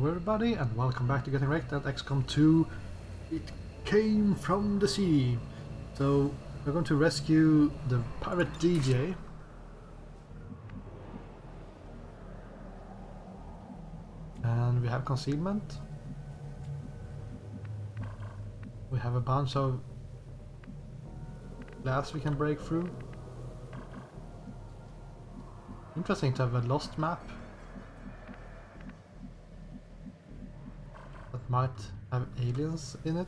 Hello everybody and welcome back to Getting Wrecked at XCOM 2. It came from the sea. So we're going to rescue the pirate DJ. And we have concealment. We have a bunch of glass we can break through. Interesting to have a lost map. That might have aliens in it.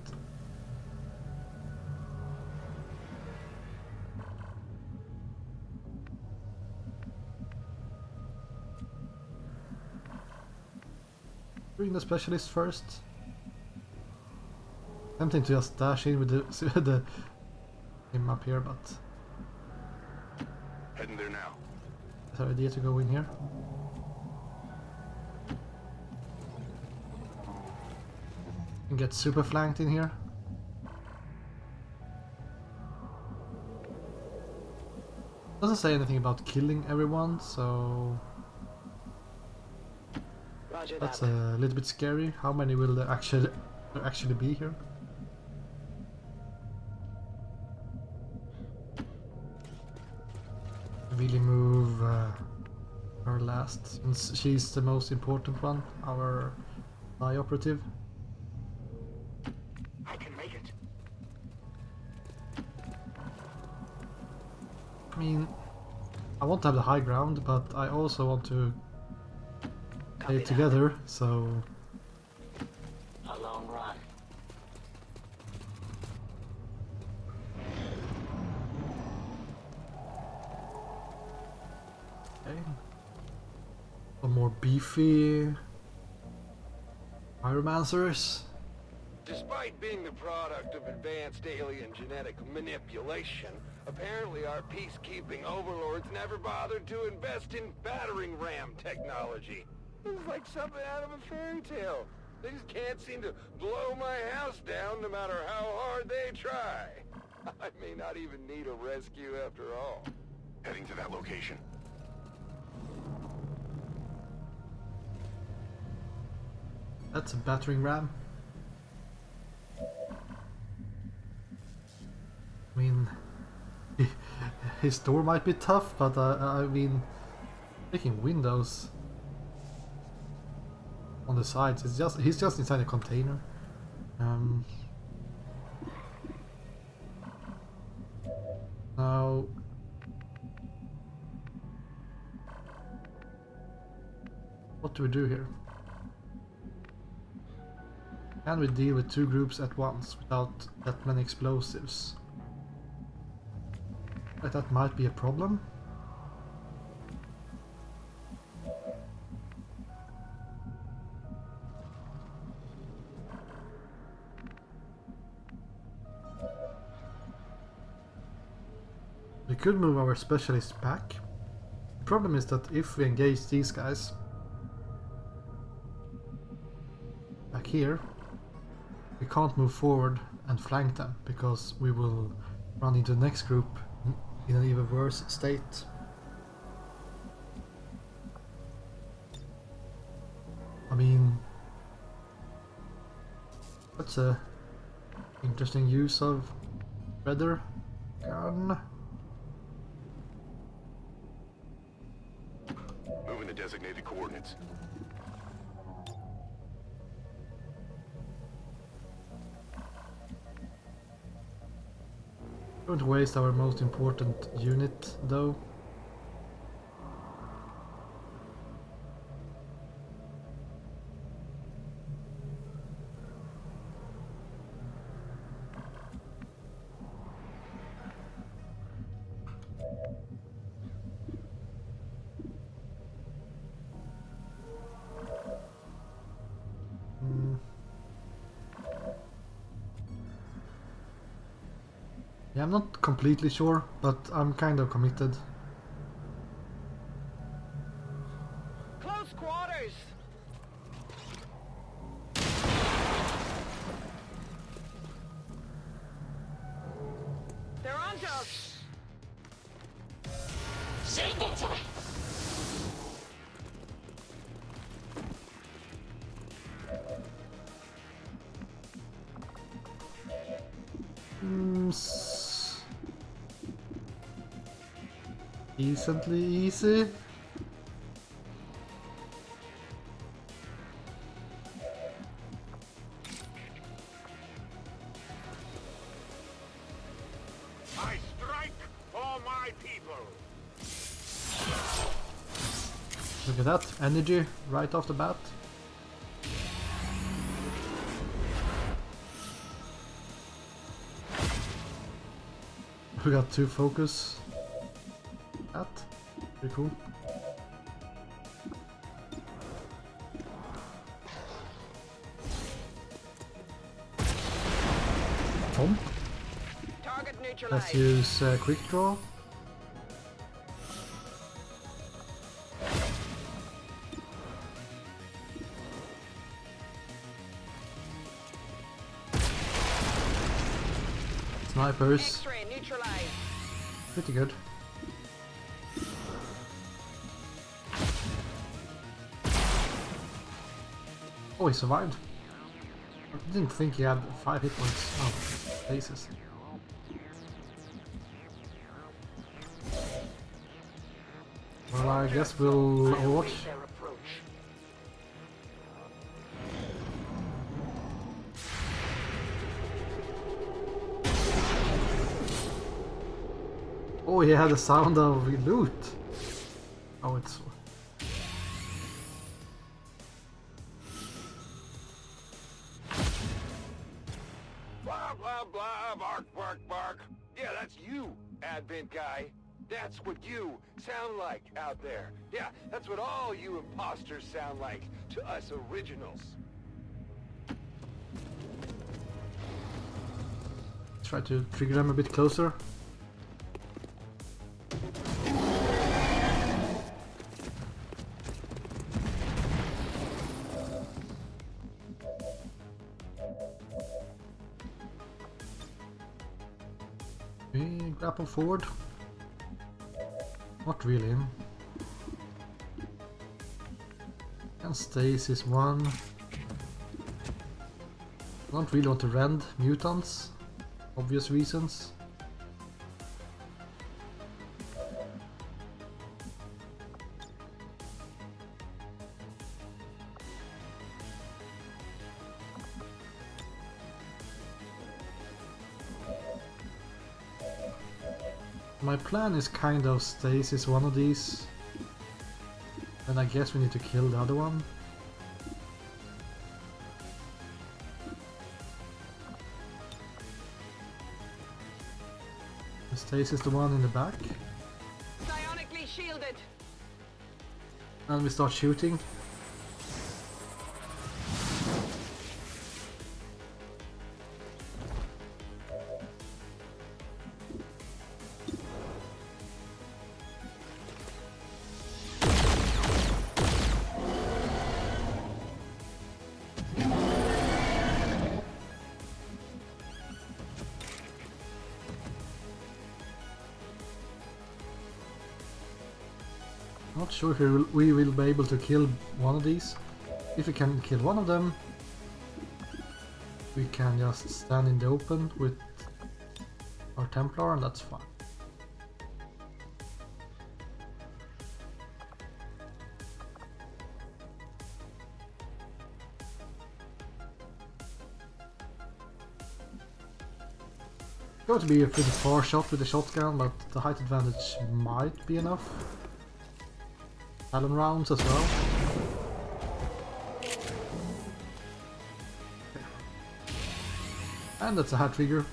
Bring the specialist first. Tempting to just dash in with the him up here, but heading there now. it's our idea to go in here. And get super flanked in here. Doesn't say anything about killing everyone, so Roger that's that. a little bit scary. How many will there actually be here? Really move her last, since she's the most important one, our spy operative. I can make it. I mean, I want to have the high ground, but I also want to play it together, so A long run. okay. Some more beefy pyromancers. Despite being the product of advanced alien genetic manipulation, apparently our peacekeeping overlords never bothered to invest in battering ram technology. It's like something out of a fairy tale. They just can't seem to blow my house down no matter how hard they try. I may not even need a rescue after all. Heading to that location. That's a battering ram. I mean, his door might be tough, but I mean, taking windows on the sides, he's just inside a container. Now, what do we do here? Can we deal with two groups at once without that many explosives? But that might be a problem. We could move our specialists back. The problem is that if we engage these guys back here, we can't move forward and flank them because we will run into the next group in an even worse state. I mean, that's a interesting use of Redder gun. Moving the designated coordinates. Don't waste our most important unit, though. Yeah, I'm not completely sure, but I'm kind of committed. Close quarters. They're on to us. Sing it. Seems decently easy. I strike for my people. Look at that energy right off the bat. We got 2 focus. That pretty cool. Tom, Target let's neutralized. use quick draw. Snipers, X-ray neutralized. pretty good. Oh, he survived. I didn't think he had 5 hit points. Oh, bases. Well, I guess we'll overwatch. Their approach. Oh, he had the sound of loot. Oh, it's... Blah, blah, blah, bark, bark, bark. Yeah, that's you, Advent guy. That's what you sound like out there. Yeah, that's what all you imposters sound like to us originals. Try to trigger them a bit closer. Okay, grapple forward. Not really. And stasis one. Don't really want to rend mutants. Obvious reasons. My plan is kind of stasis one of these. Then I guess we need to kill the other one. Stasis the one in the back. Psionically shielded. And we start shooting. Not sure if we will be able to kill one of these. If we can kill one of them, we can just stand in the open with our Templar and that's fine. Going to be a pretty far shot with the shotgun, but the height advantage might be enough. Talon rounds as well. And that's a hat trigger.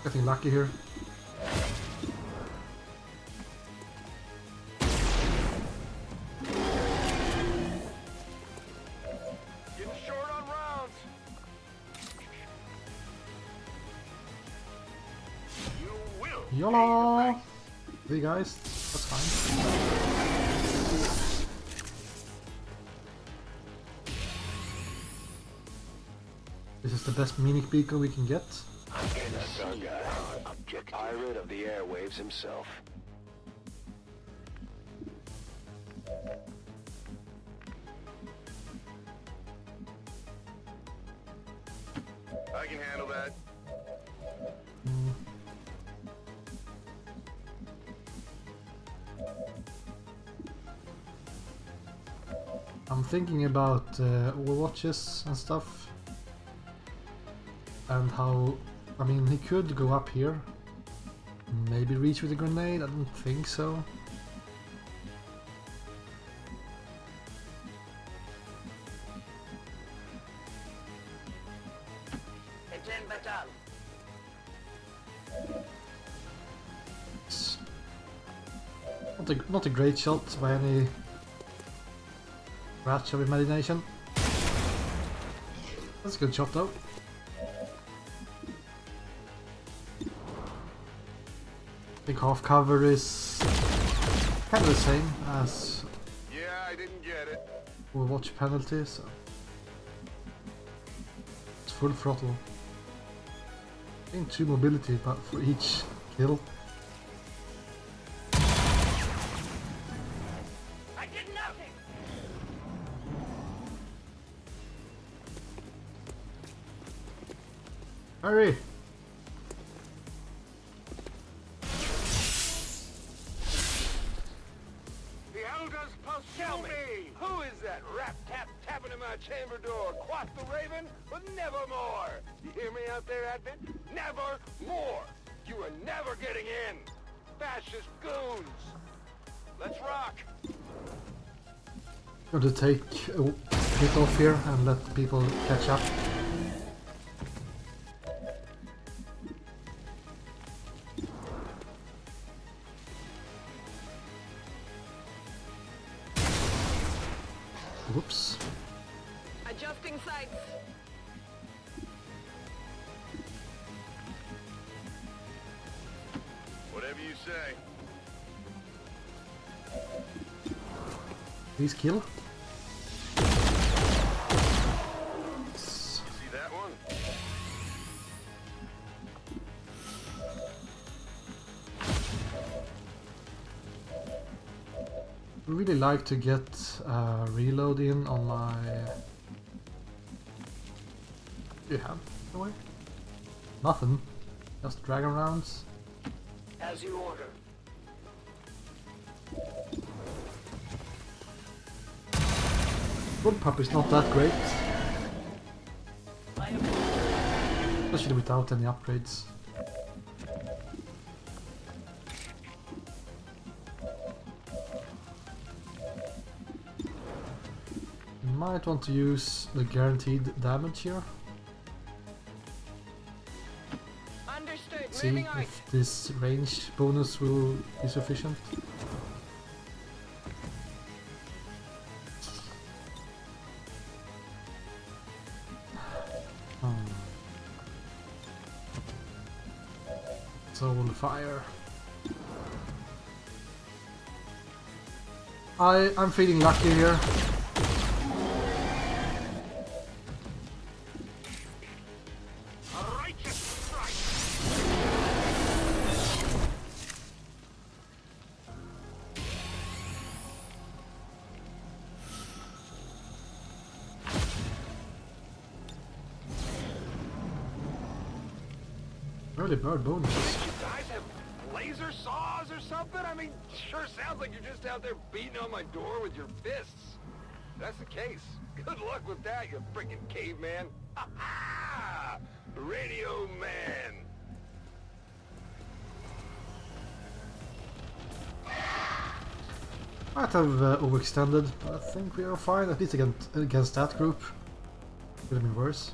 Getting lucky here. Getting short on rounds. You will. YOLO! Hey guys, that's fine. This is the best mimic beacon we can get. That's our guy. Pirate of the airwaves himself. I can handle that. I'm thinking about overwatches and stuff. And how... I mean, he could go up here. Maybe reach with a grenade? I don't think so. It's not a great shot by any scratch of imagination. That's a good shot though. I think half cover is kind of the same as I didn't get it. Overwatch penalty, so it's full throttle. I think 2 mobility, but for each kill. I did nothing. Hurry! Tell me, who is that tapping at my chamber door? Quaff the Raven, but nevermore. You hear me out there, Advent? Nevermore. You are never getting in. Fascist goons. Let's rock. I'm going to take a bit off here and let people catch up. Whoops. Adjusting sights. Whatever you say. Please kill. You see that one? I really like to get reload in on my... Do you have no way? Nothing. Just dragon rounds. As you order. Bullpup is not that great. Especially without any upgrades. Might want to use the guaranteed damage here. Understood. See Moving out. if this range bonus will be sufficient. Soul fire. I'm feeling lucky here. Early bird bonuses. You guys have laser saws or something? I mean, sure sounds like you're just out there beating on my door with your fists. If that's the case, good luck with that, you freaking caveman. Ha ha! Radio man. Might have overextended, but I think we are fine, at least against that group. Could have been worse.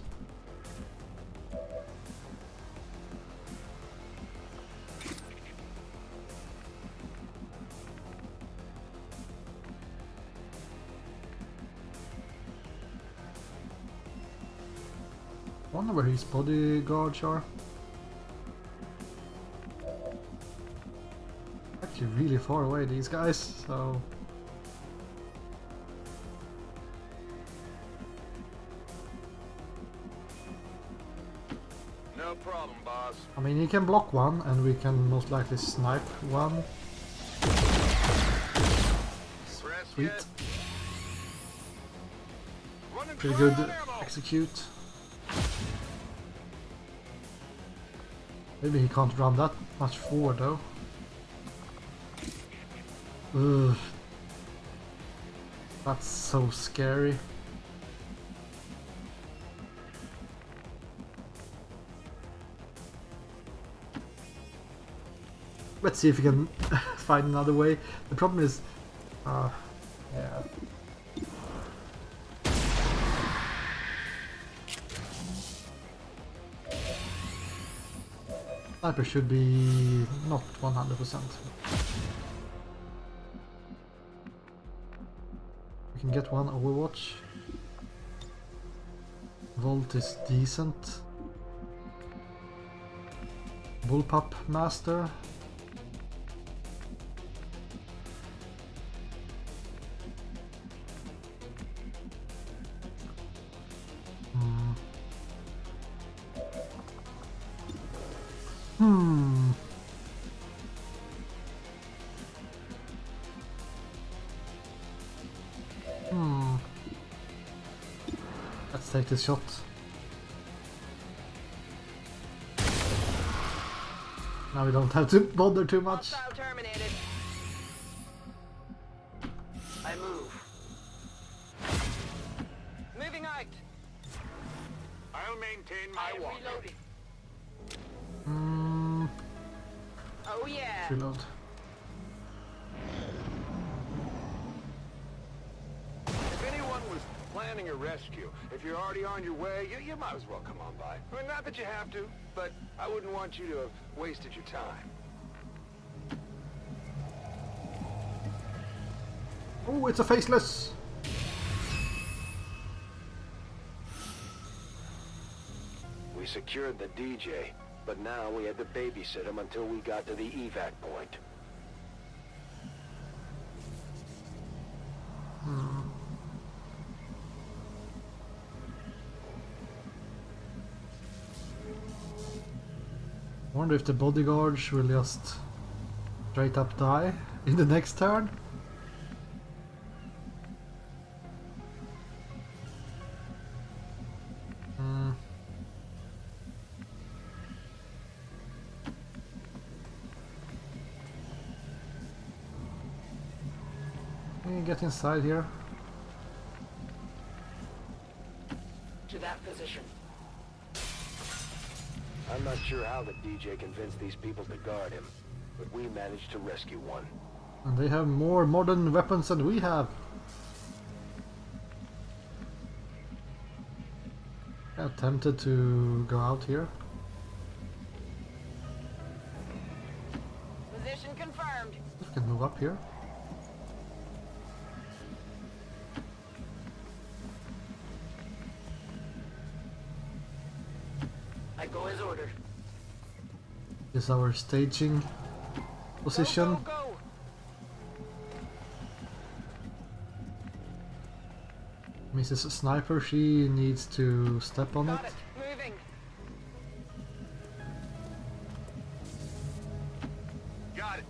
Wonder where his bodyguards are. Actually really far away, these guys, so... No problem, boss. I mean, he can block one, and we can most likely snipe one. Sweet. Pretty good execute. Maybe he can't run that much forward though. Ugh. That's so scary. Let's see if we can find another way. The problem is, yeah. Sniper should be not 100%. We can get one Overwatch. Volt is decent. Bullpup Master. Let's take this shot. Now we don't have to bother too much. Hostile terminated. I move. Moving out. I'll maintain my I'm walk. reloading. Mm, Oh yeah. reload. If anyone was planning a rescue, if you're already on your way, you might as well come on by. I mean, not that you have to, but I wouldn't want you to have wasted your time. Oh, it's a faceless! We secured the DJ, but now we had to babysit him until we got to the evac point. Wonder if the bodyguards will just straight up die in the next turn. Can you get inside here? To that position. I'm not sure how the DJ convinced these people to guard him, but we managed to rescue one. And they have more modern weapons than we have. I'm tempted to go out here. Position confirmed. We can move up here. I go as ordered. This is our staging position. Go, go, go. Mrs. Sniper, she needs to step on Got it. it. Moving. Got it.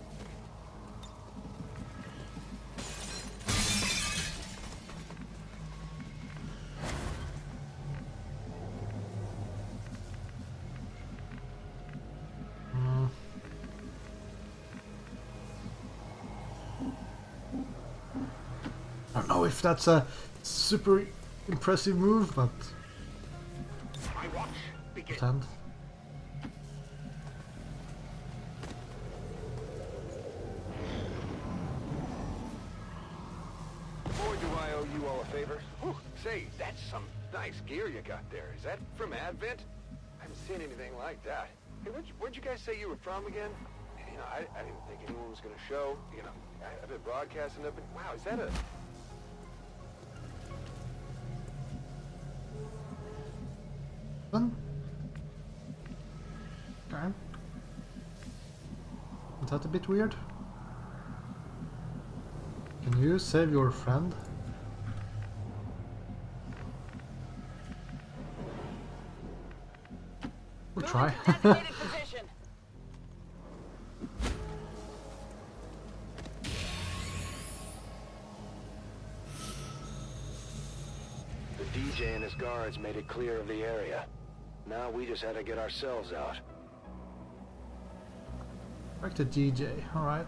I don't know if that's a super impressive move, but My watch. Begin. pretend. Boy, do I owe you all a favor. Whew, say, that's some nice gear you got there. Is that from Advent? I haven't seen anything like that. Hey, where'd you guys say you were from again? You know, I didn't think anyone was going to show. You know, I've been broadcasting up, and wow, is that a... Then. Okay. Is that a bit weird? Can you save your friend? We'll Moving try. to designated position. The DJ and his guards made it clear of the area. Now we just had to get ourselves out. Back to DJ, alright.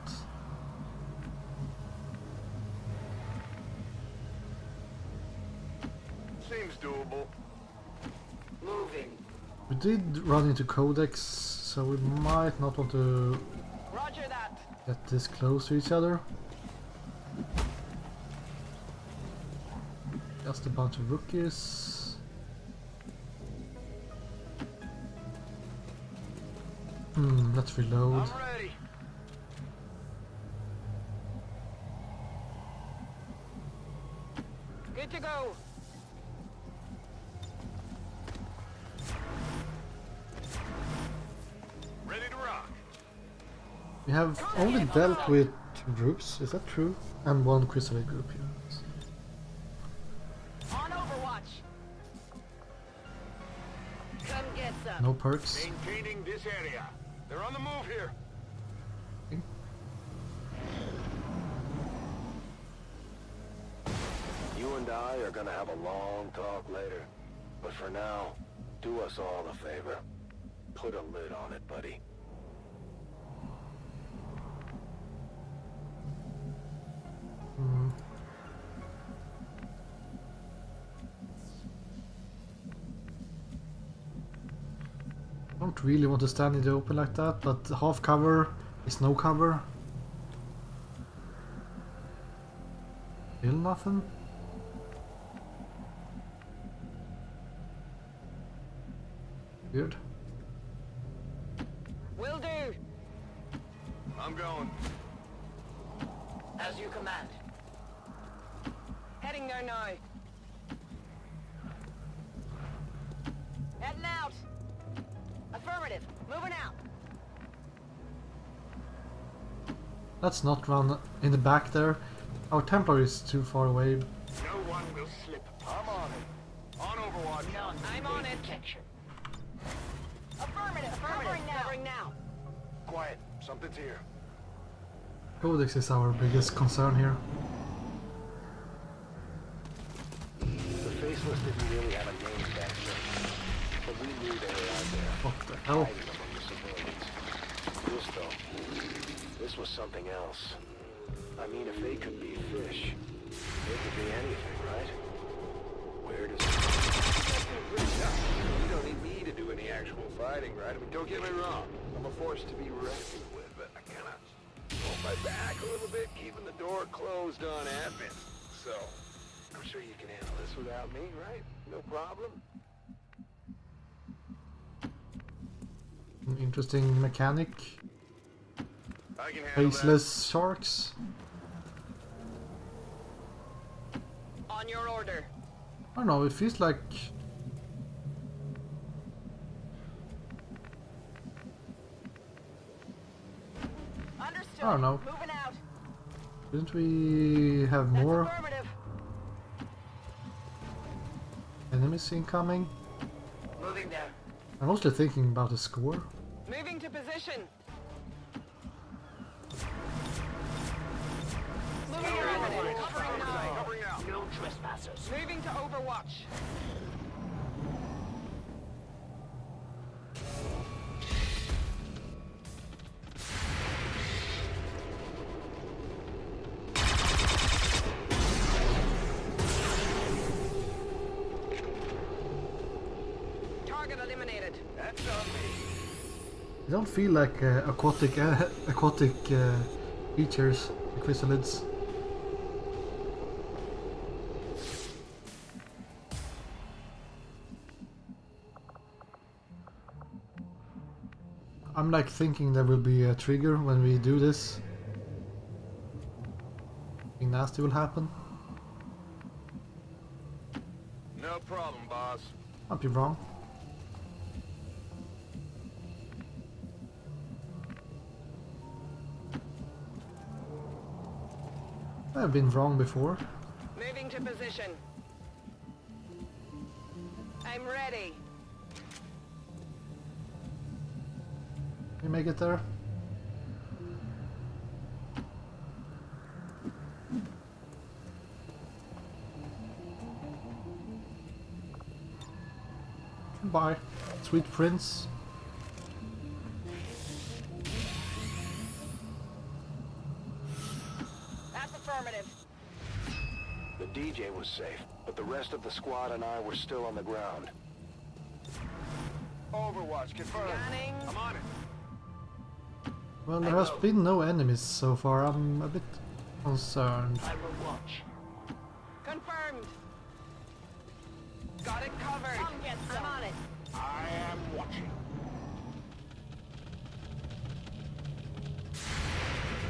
Seems doable. Moving. We did run into Codex, so we might not want to Roger that. get this close to each other. Just a bunch of rookies. Let's reload. I'm ready. Good to go. Ready to rock. We have only dealt with 2 groups, is that true? And 1 chrysalid group, yes. On Overwatch. Come get some. No perks. Maintaining this area. They're on the move here. You and I are gonna have a long talk later. But for now, do us all a favor. Put a lid on it, buddy. Don't really want to stand in the open like that, but half cover is no cover. Still nothing. Weird. Will do. I'm going. As you command. Heading there now. Heading out. Affirmative. Moving out. Let's not run in the back there. Our Templar is too far away. No one will slip. I'm on it. On Overwatch. No, I'm on it. Affirmative. Covering now. Quiet. Something's here. Codex is our biggest concern here. The Faceless didn't really have a name back then, but we knew they were out there. What the hell? Hiding among the civilians. This, though, this was something else. I mean, if they could be fish, they could be anything, right? Where does it You don't need me to do any actual fighting, right? I mean, don't get me wrong. I'm a force to be reckoned with, but I kinda hold my back a little bit, keeping the door closed on admin. So, I'm sure you can handle this without me, right? No problem. An interesting mechanic. I can handle Faceless sharks. On your order. I don't know, it feels like Understood. I don't know. Moving out. Didn't we have That's more affirmative. enemies incoming? Moving there. I'm mostly thinking about the score. Moving to position. Moving affirmative. Covering now. Covering now. No trespassers. Moving to Overwatch. Target eliminated. That's on me. They don't feel like aquatic creatures, the chrysalids. I'm like thinking there will be a trigger when we do this. Something nasty will happen. No problem, boss. Might be wrong. I've been wrong before. Moving to position. I'm ready. You make it there? Bye, sweet prince. That's affirmative. The DJ DJ was safe, but the rest of the squad and I were still on the ground. Overwatch confirmed. Scanning. I'm on it. Well, there has been no enemies so far. I'm a bit concerned. I will watch. Confirmed. Got it covered. I'm on it. I am watching.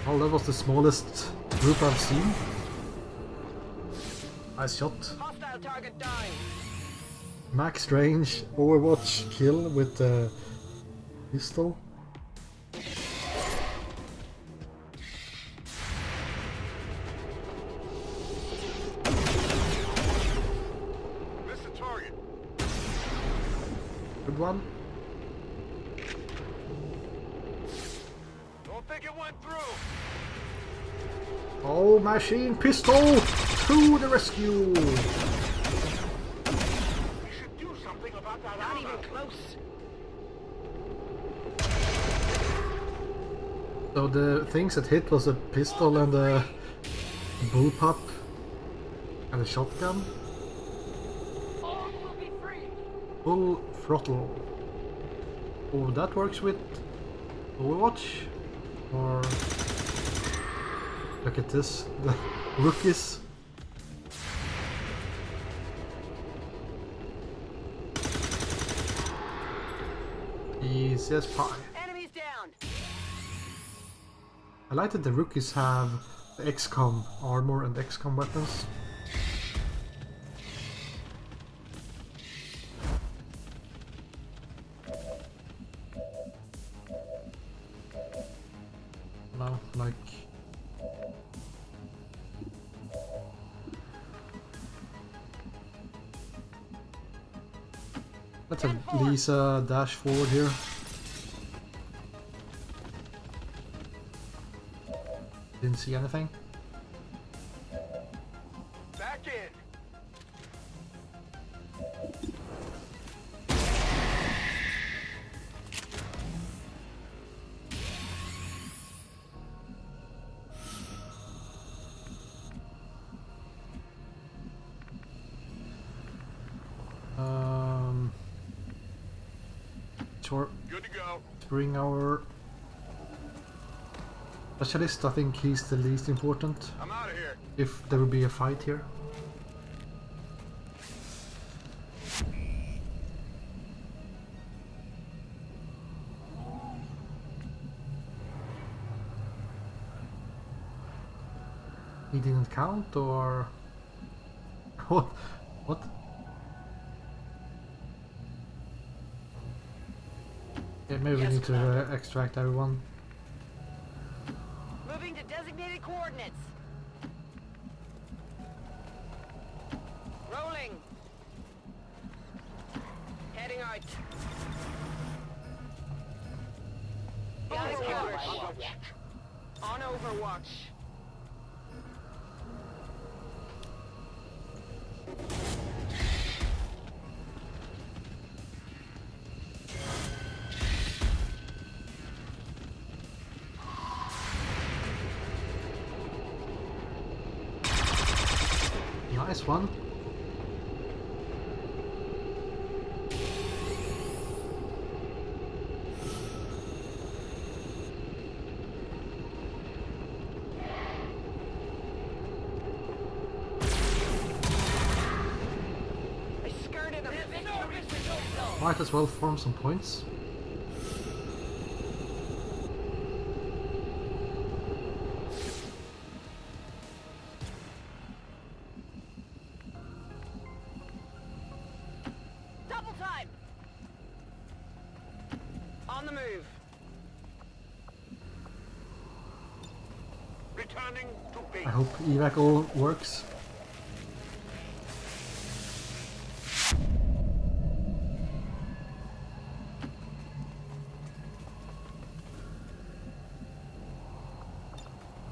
Well, that was the smallest group I've seen. Nice shot. Hostile target down. Max range Overwatch kill with the pistol. Missed the target. Good one. Don't think it went through. Oh, machine pistol to the rescue! We should do something about that. Not even close. So the things that hit was a pistol and a bullpup and a shotgun. Full throttle. Oh, that works with Overwatch? Or... Look at this, the rookies. Easy as pie. Enemies down. I like that the rookies have the XCOM armor and XCOM weapons. No, like... Let's have Lisa dash forward here. Didn't see anything. Back in. Sure. Good to go. Bring our specialist. I think he's the least important. I'm out of here. If there will be a fight here. He didn't count, or what? What? Yeah, maybe we Yes, need to Commander. extract everyone. Moving to designated coordinates. Rolling. Heading out. Got it covered. On Overwatch. Nice one. I skirted him. Might as well form some points. Double time. On the move. Returning to base. I hope evac all works.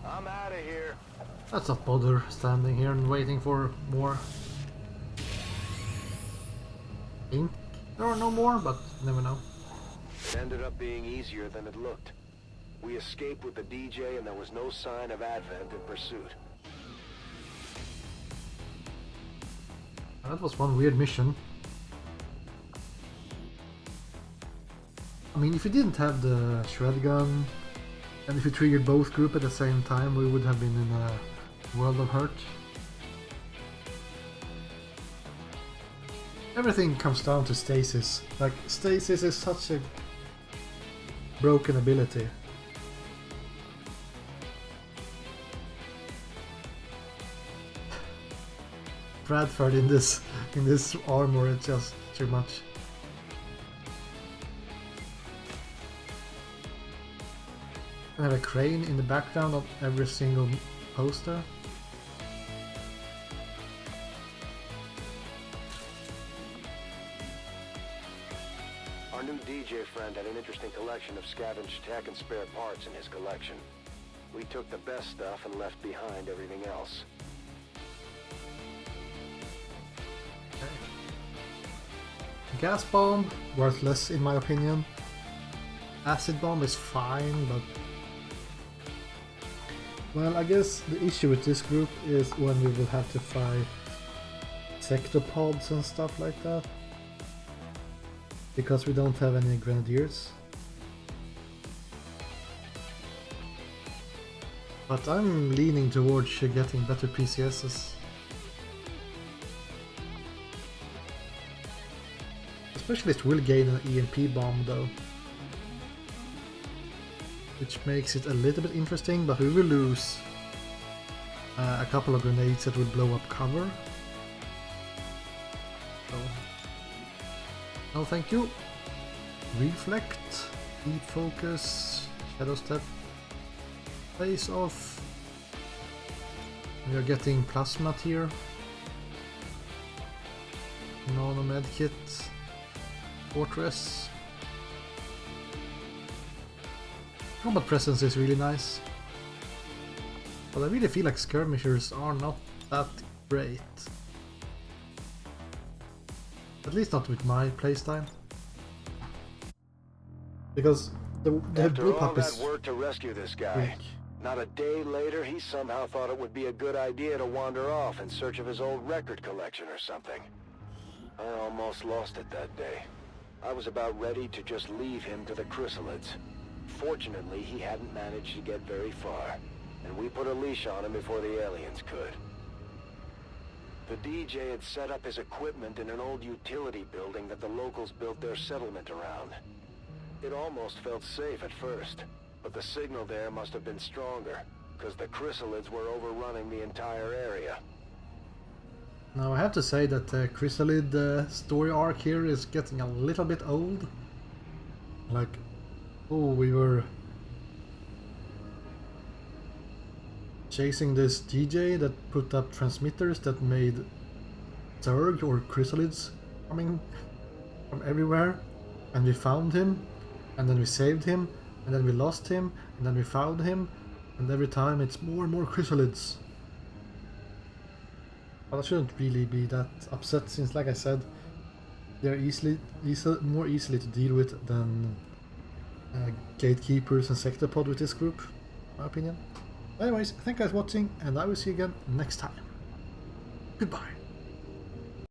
I'm out of here. Let's not bother standing here and waiting for more. Think there are no more, but never know. It ended up being easier than it looked. We escaped with the DJ and there was no sign of Advent in pursuit. That was one weird mission. I mean, if we didn't have the shred gun, and if we triggered both groups at the same time, we would have been in a world of hurt. Everything comes down to stasis. Like, stasis is such a broken ability. Bradford in this armor, it's just too much. I have a crane in the background of every single poster. Our new DJ friend had an interesting collection of scavenged tech and spare parts in his collection. We took the best stuff and left behind everything else. Gas bomb, worthless in my opinion. Acid bomb is fine, but... Well, I guess the issue with this group is when we will have to fight sectopods and stuff like that. Because we don't have any grenadiers. But I'm leaning towards getting better PCSs. Specialist will gain an EMP bomb though. Which makes it a little bit interesting, but we will lose a couple of grenades that will blow up cover. So, no thank you. Reflect, deep focus, shadow step, face off. We are getting plasma here. Nano med kit, fortress. Combat presence is really nice, but I really feel like skirmishers are not that great. At least not with my playstyle. Because the After all bullpup that is work to rescue this guy, weak. not a day later he somehow thought it would be a good idea to wander off in search of his old record collection or something. I almost lost it that day. I was about ready to just leave him to the chrysalids. Fortunately, he hadn't managed to get very far, and we put a leash on him before the aliens could. The DJ had set up his equipment in an old utility building that the locals built their settlement around. It almost felt safe at first, but the signal there must have been stronger, because the chrysalids were overrunning the entire area. Now I have to say that the chrysalid story arc here is getting a little bit old. Like, oh, we were chasing this DJ that put up transmitters that made Zerg or chrysalids coming from everywhere, and we found him, and then we saved him, and then we lost him, and then we found him, and every time it's more and more chrysalids. But I shouldn't really be that upset, since, like I said, they're more easily to deal with than gatekeepers and sectopod with this group, in my opinion. Anyways, thank you guys for watching, and I will see you again next time. Goodbye.